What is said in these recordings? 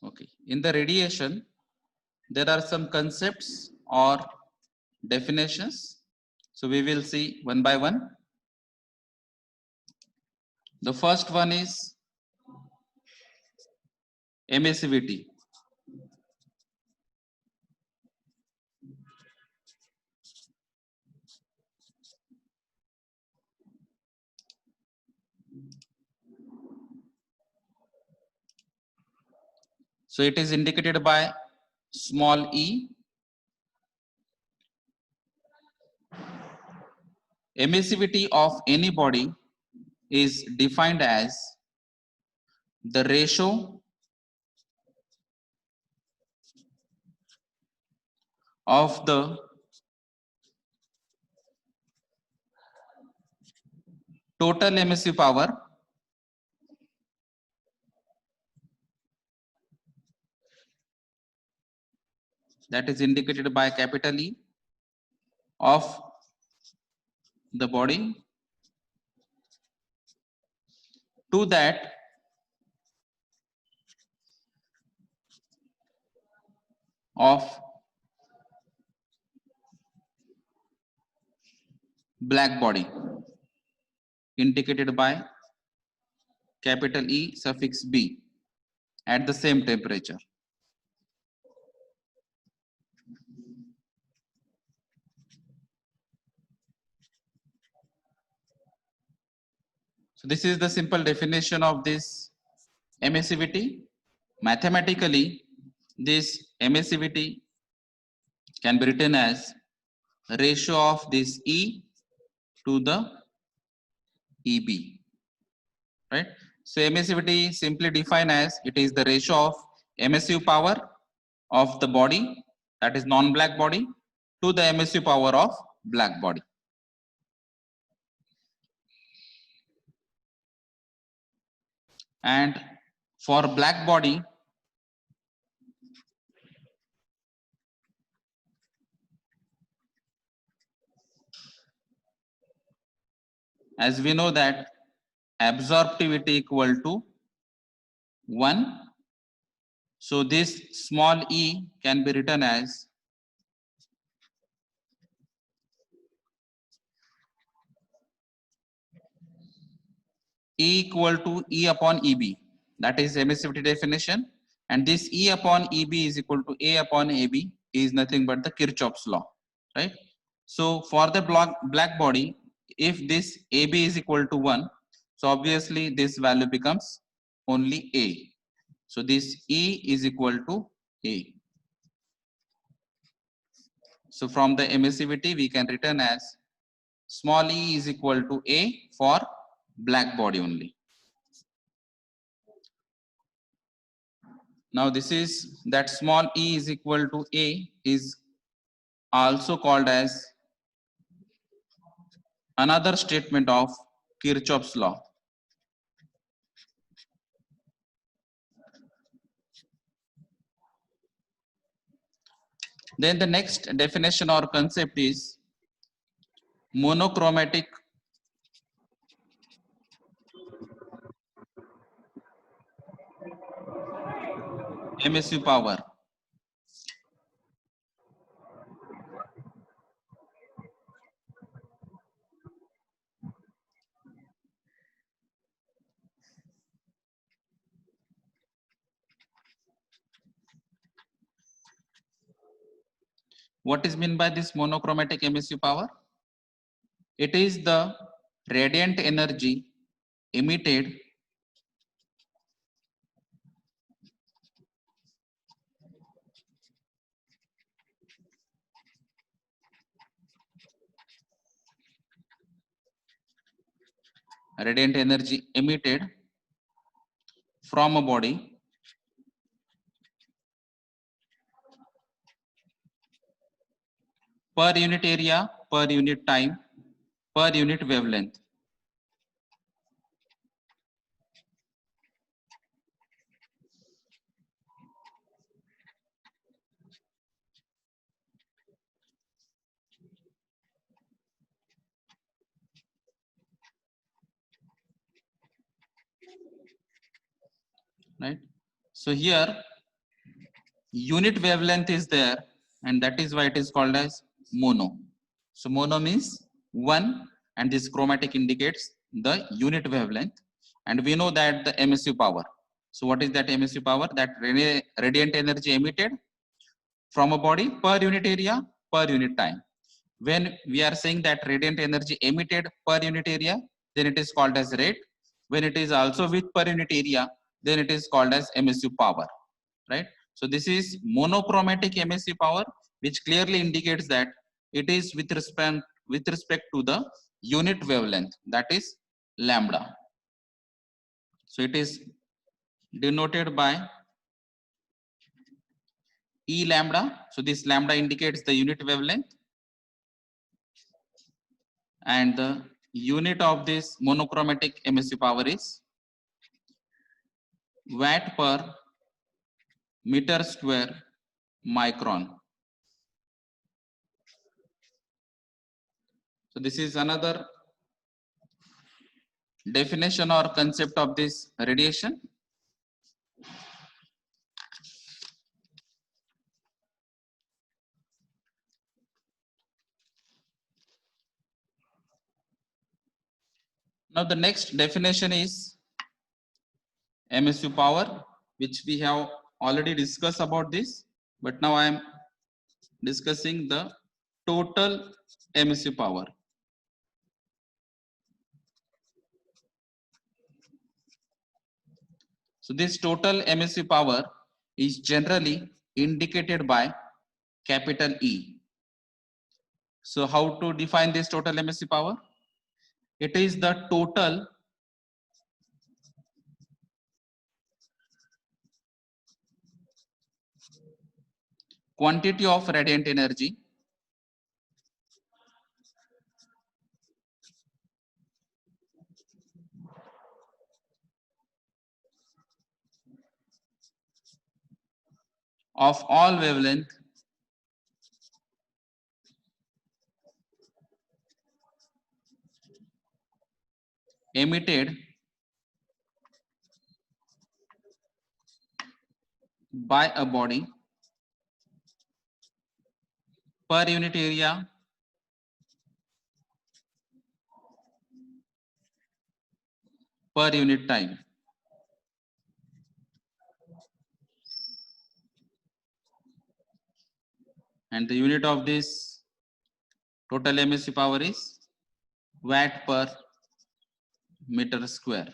Okay, in the radiation there are some concepts or definitions, so we will see one by one. The first one is emissivity. So it is indicated by small e. Emissivity of any body is defined as the ratio of the total emissive power that is indicated by capital E of the body to that of black body, indicated by capital E suffix B at the same temperature. So this is the simple definition of this emissivity. Mathematically, this emissivity can be written as ratio of this E to the EB, right? So emissivity simply defined as it is the ratio of emissive power of the body, that is non-black body, to the emissive power of black body. And for black body, as we know that absorptivity equal to 1. So this small e can be written as E equal to E upon EB. That is emissivity definition. And this E upon EB is equal to A upon AB is nothing but the Kirchhoff's law, right? So for the black body, if this AB is equal to 1, so obviously this value becomes only A. So this E is equal to A. So from the emissivity, we can written as small e is equal to A for black body only. Now this is that small e is equal to A is also called as another statement of Kirchhoff's law. Then the next definition or concept is monochromatic emissive power. What is meant by this monochromatic emissive power? It is the radiant energy emitted from a body per unit area, per unit time, per unit wavelength. Right. So here unit wavelength is there, and that is why it is called as mono. So mono means one, and this chromatic indicates the unit wavelength. And we know that the MSU power. So what is that MSU power? That radiant energy emitted from a body per unit area per unit time. When we are saying that radiant energy emitted per unit area, then it is called as rate. When it is also with per unit area, then it is called as MSU power, right? So this is monochromatic MSU power, which clearly indicates that it is with respect to the unit wavelength, that is lambda. So it is denoted by E lambda. So this lambda indicates the unit wavelength, and the unit of this monochromatic MSU power is watt per meter square micron. So this is another definition or concept of this radiation. Now the next definition is MSU power, which we have already discussed about this, but now I am discussing the total MSU power. So this total MSU power is generally indicated by capital E. So how to define this total MSU power? It is the total quantity of radiant energy of all wavelength emitted by a body per unit area per unit time. And the unit of this total MSU power is watt per meter square.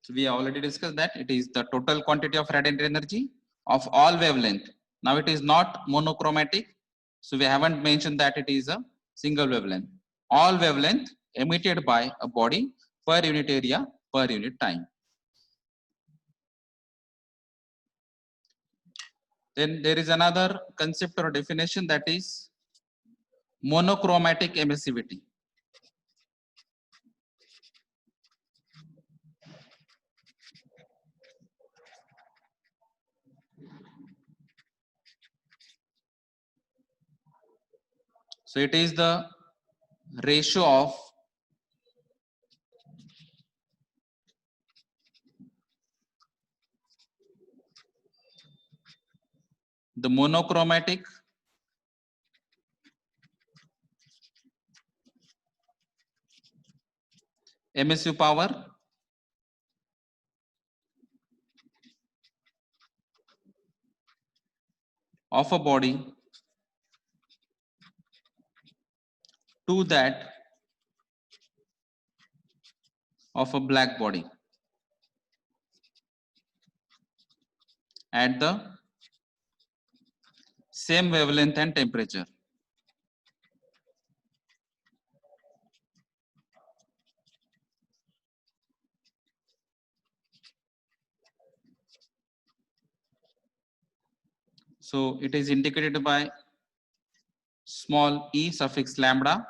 So we already discussed that it is the total quantity of radiant energy of all wavelength. Now it is not monochromatic, so we haven't mentioned that it is a single wavelength. All wavelength emitted by a body per unit area per unit time. Then there is another concept or definition, that is monochromatic emissivity. So it is the ratio of the monochromatic MSU power of a body to that of a black body at the same wavelength and temperature. So it is indicated by small e suffix lambda.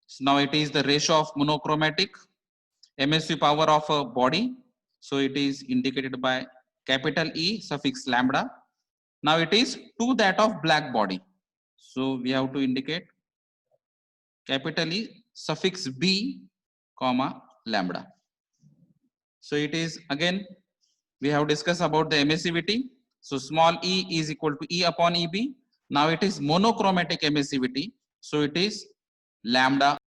So now it is the ratio of monochromatic MSU power of a body. So it is indicated by capital E suffix lambda. Now it is to that of black body. So we have to indicate capital E suffix B comma lambda. So it is again, we have discussed about the emissivity. So small e is equal to E upon EB. Now it is monochromatic emissivity. So it is lambda